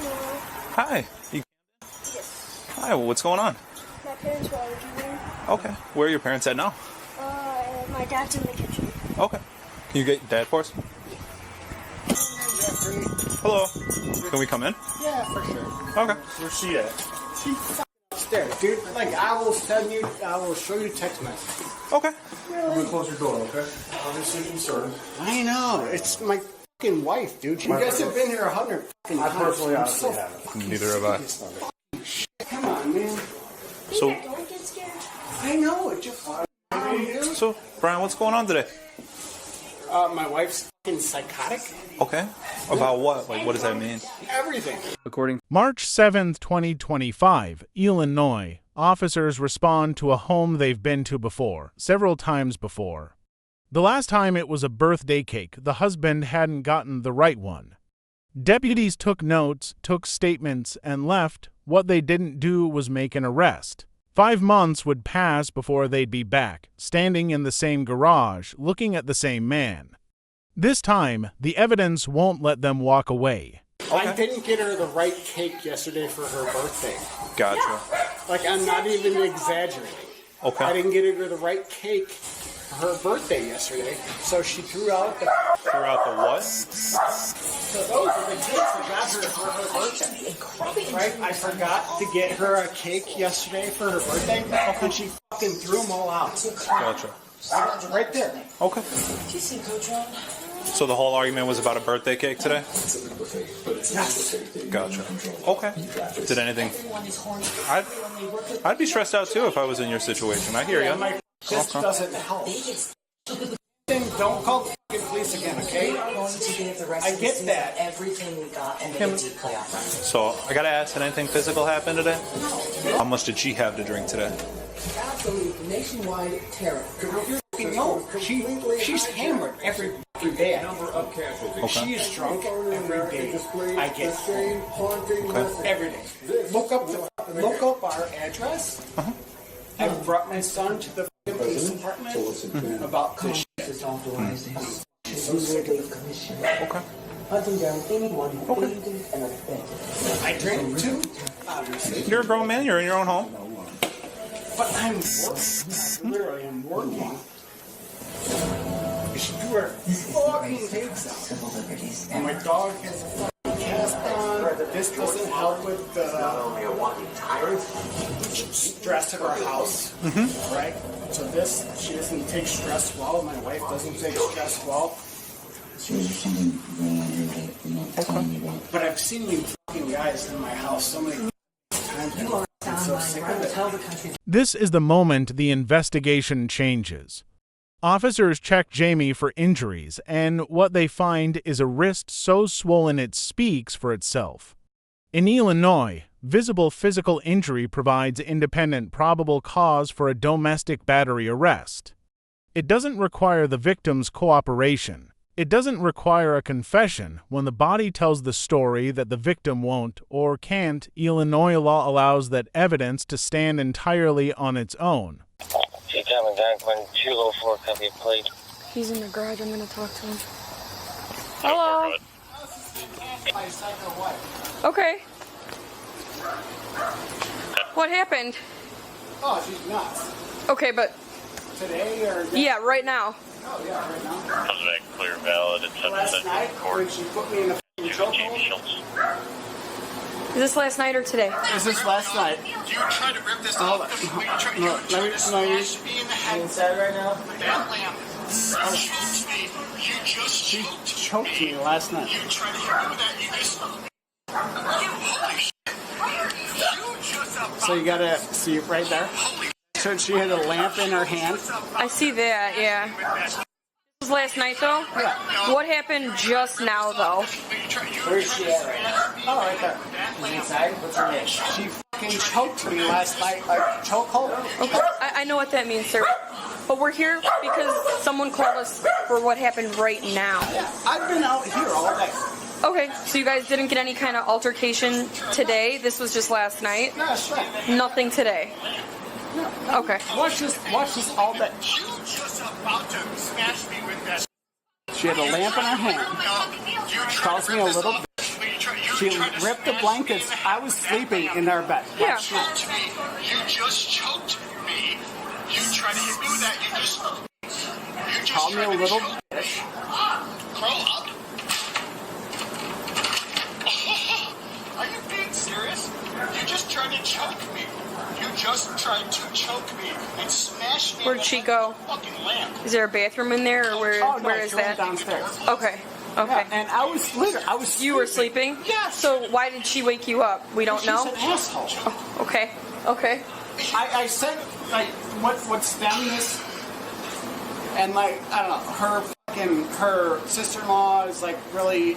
Hi. Yes. Hi, what's going on? My parents were arguing. Okay. Where are your parents at now? My dad's in the kitchen. Okay. Can you get Dad for us? Hello. Can we come in? Yeah, for sure. Okay. Where's she at? She's upstairs, dude. Like, I will show you text messages. Okay. I'm gonna close your door, okay? Obviously concerned. I know. It's my fucking wife, dude. You guys have been here 100 fucking times. I personally honestly haven't. Neither have I. Come on, man. So, Don't get scared. I know. It just... so, Brian, what's going on today? My wife's fucking psychotic. Okay. About what? Like, what does that mean? Everything. According. March 7th, 2025, Illinois. Officers respond to a home they've been to before, several times before. The last time it was a birthday cake. The husband hadn't gotten the right one. Deputies took notes, took statements, and left. What they didn't do was make an arrest. 5 months would pass before they'd be back, standing in the same garage, looking at the same man. This time, the evidence won't let them walk away. I didn't get her the right cake yesterday for her birthday. Gotcha. Like, I'm not even exaggerating. Okay. I didn't get her the right cake for her birthday yesterday, so she threw out the... Throughout the what? So those are the cakes I got her for her birthday. Right? I forgot to get her a cake yesterday for her birthday, and she fucking threw them all out. Gotcha. Right there. Okay. So the whole argument was about a birthday cake today? Yes. Gotcha. Okay. Did anything... I'd be stressed out too if I was in your situation. I hear you. This doesn't help. Then don't call the fucking police again, okay? I get that. Everything we got and the play off. So, I gotta ask, did anything physical happen today? How much did she have to drink today? Absolute nationwide terror. No, she's hammered every day. Okay. She is drunk every day. I get home. Every day. Look up our address. I brought my son to the police department about this shit. So sick of the commission. Okay. Hunting down anyone who aided and abetted. I drink too, obviously. You're a grown man. You're in your own home. But I'm working. I literally am working. She threw her fucking takes out. Civil liberties. And my dog has a fucking cast on. This doesn't help with the stress of our house. Mm-hmm. Right? So this, she doesn't take stress well. My wife doesn't take stress well. So is there something going on here that you're not telling me about? But I've seen you fucking guys in my house so many times. I'm so sick of it. This is the moment the investigation changes. Officers check Jamie for injuries, and what they find is a wrist so swollen it speaks for itself. In Illinois, visible physical injury provides independent probable cause for a domestic battery arrest. It doesn't require the victim's cooperation. It doesn't require a confession when the body tells the story that the victim won't or can't. Illinois law allows that evidence to stand entirely on its own. Common Conklin 204, copy plate. He's in the garage. I'm gonna talk to him. Hello. Okay. What happened? Oh, she's nuts. Okay, but Today or... yeah, right now. Oh, yeah, right now. Comes back clear valid at Last night, 7 when court. she put me in a Jamie chokehold. Schultz. Is this last night or today? Is this last night? Do you try to rip this Hold off? on. You try, No, you let try me- to no, smash me in the head. Inside right now? That lamp. You choked me. You just She choked choked me last night. You tried to hit me with that. You just... Holy shit. You just about... So you gotta see it right there. So she had a lamp in her hand. I see that, yeah. This was last night, though? Yeah. What happened just now, though? Where's she at right now? Oh, right there. She's inside. What's her name? She fucking choked me last night. Like, chokehold? Okay, I know what that means, sir. But we're here because someone called us for what happened right now. I've been out here all day. Okay, so you guys didn't get any kind of altercation today? This was just last night? No, that's right. Nothing today? No. Okay. Watch this all day. You just about to smash me with that. She had a lamp in her hand. You tried Calls to me rip a this little off. bitch. You tried- She She ripped the blankets. I was sleeping in our bed. Yeah. Choked me. You just choked me. You tried to hit me with that. You just Call me a tried to little choke bitch. me. Grow up. Are you being serious? You just tried to choke me. You just tried to choke me and smash me. Where'd she go? Fucking lamp. Is there a bathroom in there, or Oh, no, where is she went that? downstairs. Okay. Okay. Yeah, and I was literally, You were sleeping? Yeah. So why did she wake you up? We don't She's know. an asshole. Okay. Okay. I said, like, what stemmed this, and, like, I don't know, her sister-in-law is, like, really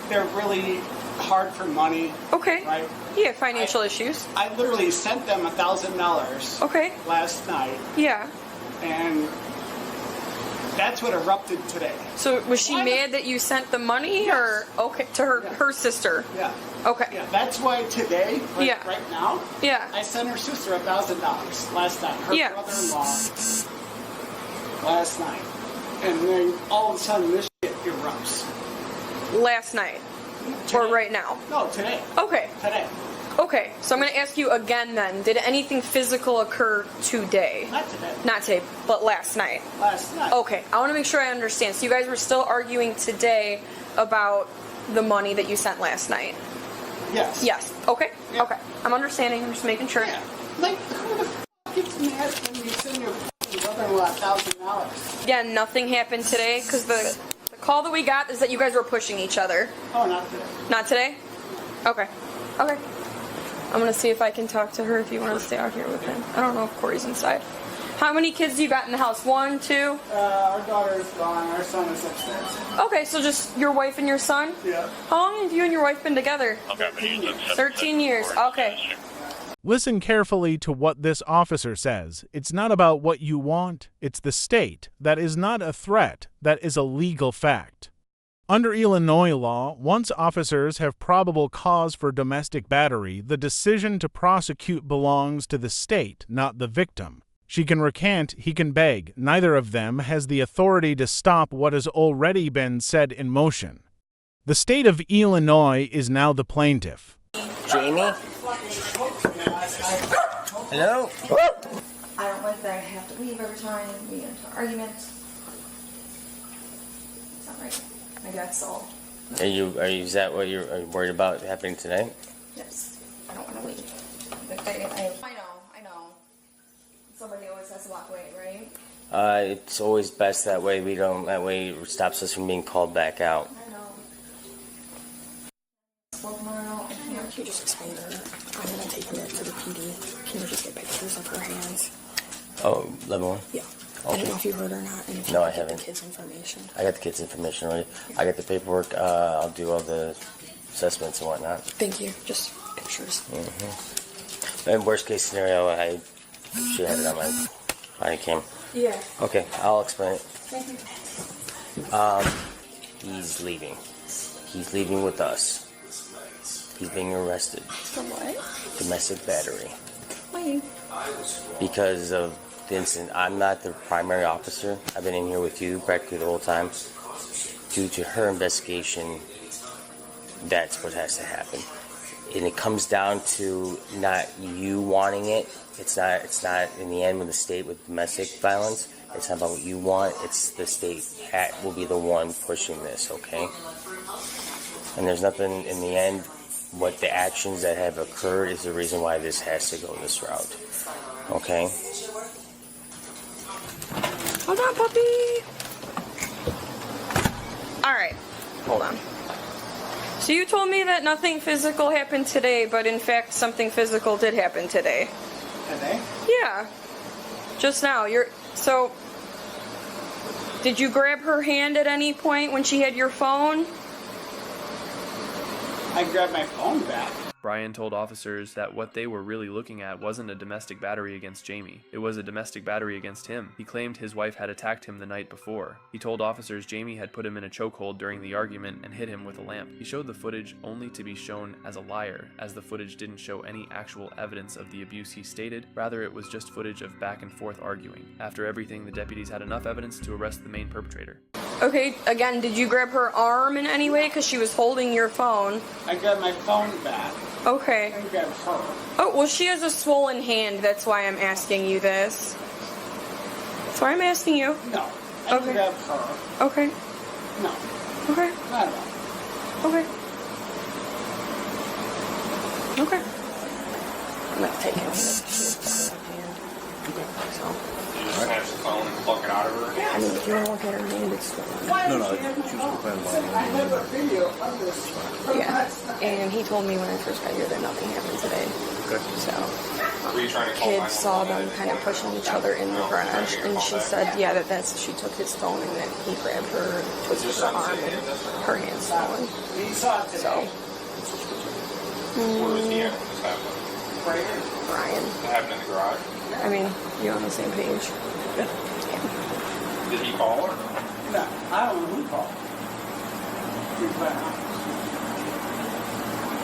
they're really hard for money. Okay. Right? Yeah, financial issues. I literally sent them $1,000 Okay. last night, Yeah. and that's what erupted today. So was she mad that you sent the money, or okay to her Yeah. her sister? Yeah. Okay. Yeah, that's why today, like, Yeah. right now, Yeah. I sent her sister $1,000 last night. Her Yeah. brother-in-law last night. And then all of a sudden this shit erupts. Last night or right now? No, today. Okay. Today. Okay. So I'm going to ask you again then. Did anything physical occur today? Not today. Not today, but last night. Last night. Okay. I want to make sure I understand. So you guys were still arguing today about the money that you sent last night? Yes. Yes. Okay. Yeah. Okay. I'm understanding. I'm just making sure. Yeah. Like, who the f*** gets mad when you send your f***ing brother-in-law $1,000? Again, nothing happened today because the call that we got is that you guys were pushing each other. Oh, not today. Not today? Okay. Okay. I'm gonna see if I can talk to her if you want to stay out here with him. I don't know if Corey's inside. How many kids do you got in the house? 1, 2? Our daughter is gone. Our son is upstairs. Okay, so just your wife and your son? Yeah. How long have you and your wife been together? 13 years. Okay. Listen carefully to what this officer says. It's not about what you want, it's the state. That is not a threat, that is a legal fact. Under Illinois law, once officers have probable cause for domestic battery, the decision to prosecute belongs to the state, not the victim. She can recant, he can beg. Neither of them has the authority to stop what has already been set in motion. The state of Illinois is now the plaintiff. Jamie? Hello? I don't like that I have to leave every time we get into arguments. It's not right. Maybe that's solved. Is that what you're worried about happening tonight? Yes. I don't want to leave. But I know. Somebody always has to walk away, right? It's always best that way. That way it stops us from being called back out. I know. Well, tomorrow, I can't. Can you just explain to her? I'm going to take her to the PD. Can you just get pictures of her hands? Oh, level 1? Yeah. Okay. I don't know if you heard or not. And if you No, I get haven't. the kids' information. I got the kids' information already. I got the paperwork. I'll do all the assessments and whatnot. Thank you. Just pictures. And worst case scenario, I should have it on my Bodycam. Yeah. Okay, I'll explain it. Thank you. He's leaving. He's leaving with us. He's being arrested. For what? Domestic battery. Why? Because of the incident. I'm not the primary officer. I've been in here with you practically the whole time. Due to her investigation, that's what has to happen. And it comes down to not you wanting it. It's not in the end with the state with domestic violence. It's not about what you want. It's the state will be the one pushing this, okay? And there's nothing in the end. What the actions that have occurred is the reason why this has to go this route. Okay? Hold on, puppy. All right. Hold on. So you told me that nothing physical happened today, but in fact something physical did happen today. Today? Yeah. Just now. So did you grab her hand at any point when she had your phone? I grabbed my phone back. Brian told officers that what they were really looking at wasn't a domestic battery against Jamie. It was a domestic battery against him. He claimed his wife had attacked him the night before. He told officers Jamie had put him in a chokehold during the argument and hit him with a lamp. He showed the footage only to be shown as a liar, as the footage didn't show any actual evidence of the abuse he stated. Rather, it was just footage of back and forth arguing. After everything, the deputies had enough evidence to arrest the main perpetrator. Okay, again, did you grab her arm in any way? Because she was holding your phone. I grabbed my phone back. Okay. I grabbed her. Oh, well, she has a swollen hand. That's why I'm asking you this. That's why I'm asking you. No. I Okay. grabbed her. Okay. No. Okay. Not at all. Okay. Okay. I'm not taking it. So. You just snatch the phone and pluck it out of her. I mean, if you want to look at her hand, it's still No, she was complaining about I have a video of this. Yeah. And he told me when I first got here that nothing happened today. So, Were you trying to call kids saw them kind of pushing each other in the garage, and she said, yeah, she took his phone and then he grabbed her, twisted her arm, and her hand's swollen. He saw it today. Where was he at when this happened? Brian. It happened in the garage? I mean, you're on the same page. Yeah. Did he call her? No, I don't know who called.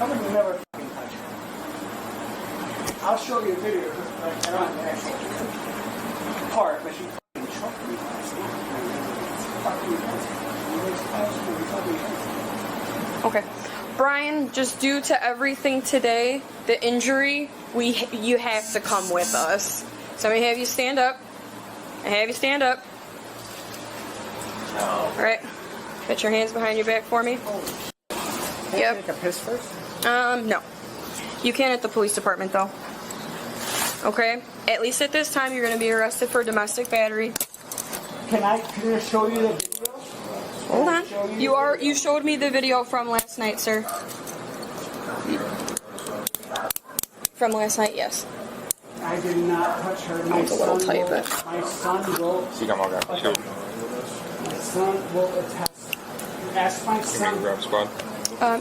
I would never fucking touch her. I'll show you a video. Like, I don't have the actual part, but she fucking choked me last night. Okay. Brian, just due to everything today, the injury, you have to come with us. So I'm going to have you stand up. All right. Put your hands behind your back for me. Can I take a piss first? No. You can at the police department, though. Okay? At least at this time, you're going to be arrested for domestic battery. Can I show you the video? Hold on. You showed me the video from last night, sir. From last night, yes. I did not touch her. My It's a little tight, but... My son will attest. Ask my son.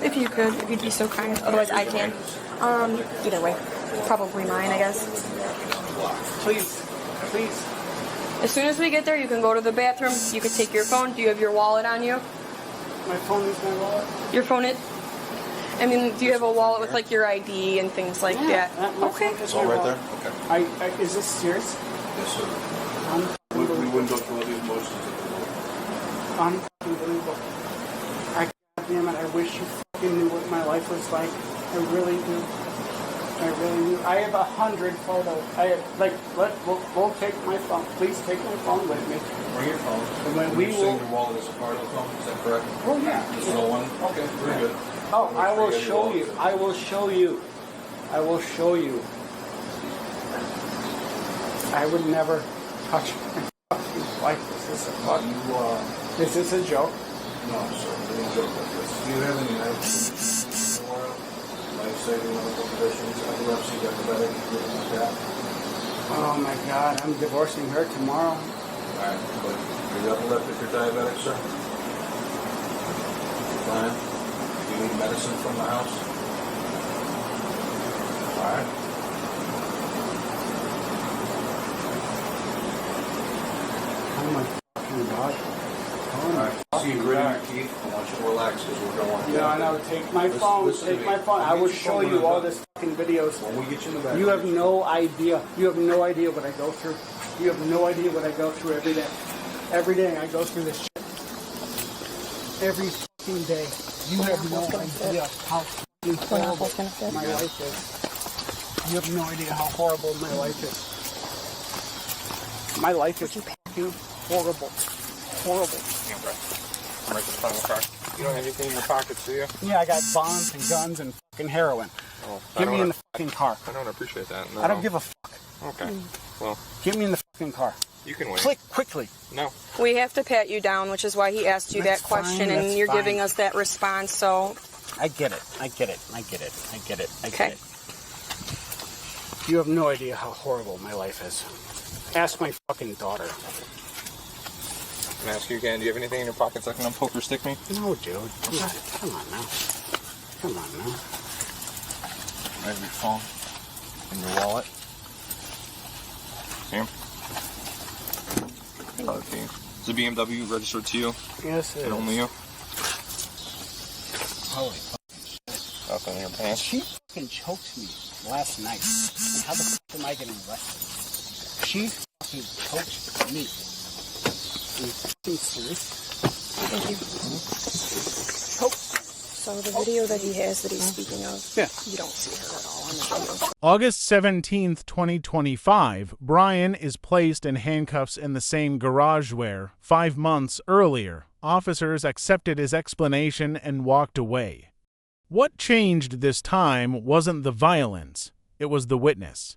If you could, if you'd be so kind. Otherwise, I can. Either way. Probably mine, I guess. Please. As soon as we get there, you can go to the bathroom. You can take your phone. Do you have your wallet on you? My phone is my wallet. Your phone is... I mean, do you have a wallet with, like, your ID and things like that? Okay. It's all right there? Okay. Is this serious? Yes, sir. We wouldn't go through all these motions if it were. Unbelievable. Goddamn it, I wish you fucking knew what my life was like. I really do. I have 100 photos. We'll take my phone. Please take my phone with me. Bring your phone. And when we will... your wallet is a part of the phone, is that correct? Oh, yeah. Just no one? Okay, very good. Oh, I will show you. I will show you. I would never touch my fucking wife. Is this a joke? No, sir. We don't joke like this. Do you have any life-saving medical conditions, epilepsy, diabetic, anything like that? Oh my God, I'm divorcing her tomorrow. Alright, but you're epileptic or diabetic, sir? Fine. Do you need medicine from the house? Alright. Oh my fucking God. Alright. See you gritting your teeth. I want you to relax because we're going to... No, take my phone. Take my phone. I will show you all this fucking videos. When we get you in the back... You have no idea. You have no idea what I go through. You have no idea what I go through every day. Every day I go through this shit. Every fucking day. You have no idea how fucking horrible my life is. You have no idea how horrible my life is. My life is fucking horrible. Horrible. I'm right to the final car. You don't have anything in your pockets, do you? Yeah, I got bombs and guns and fucking heroin. Oh, Get me in the fucking car. I don't appreciate that. No. I don't give a fuck. Okay. Well, Get me in the fucking car. you can wait. Click quickly. No. We have to pat you down, which is why he asked you That's that question, fine, and that's you're fine. giving us that response, so... I get it. Okay. You have no idea how horrible my life is. Ask my fucking daughter. Can I ask you again, do you have anything in your pockets that can unpoke or stick me? No, dude. Come on now. I have your phone and your wallet. See him? Okay. Is the BMW registered to you? Yes, it And is. only you? Holy fucking shit. Nothing in your pants? She fucking choked me last night. And how the fuck am I getting arrested? She fucking choked me. Are you fucking serious? Thank you. Oh, so the video that he has that he's speaking of, you don't see her at all on the video. August 17th, 2025, Brian is placed in handcuffs in the same garage where, 5 months earlier, officers accepted his explanation and walked away. What changed this time wasn't the violence, it was the witness.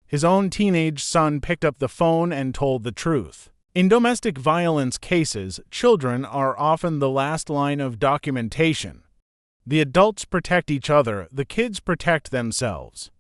His own teenage son picked up the phone and told the truth. In domestic violence cases, children are often the last line of documentation. The adults protect each other, the kids protect themselves.